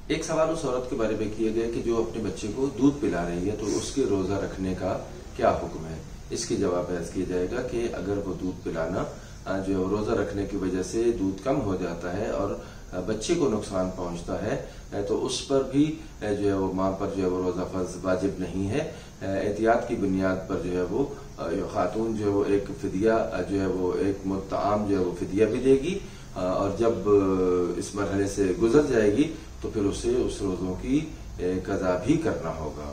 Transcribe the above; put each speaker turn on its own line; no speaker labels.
ایک سوال اس عورت کے بارے میں کیا گیا کہ جو اپنے بچے کو دودھ پلا رہی ہے تو اس کے روزہ رکھنے کا کیا حکم ہے. اس کی جواب عرض کیا جائے گا کہ اگر وہ دودھ پلانا جو ہے روزہ رکھنے کی وجہ سے دودھ کم ہو جاتا ہے اور بچے کو نقصان پہنچتا ہے تو اس پر بھی جو ہے وہ ماں پر جو ہے وہ روزہ فرض واجب نہیں ہے. احتیاط کی بنیاد پر جو ہے وہ خاتون جو ہے وہ ایک فدیہ جو ہے وہ ایک مطعم جو ہے وہ فدیہ بھی دے گی اور جب اس مرحلے سے گزر جائے گی تو پھر اسے اس روزوں کی قضا بھی کرنا ہوگا.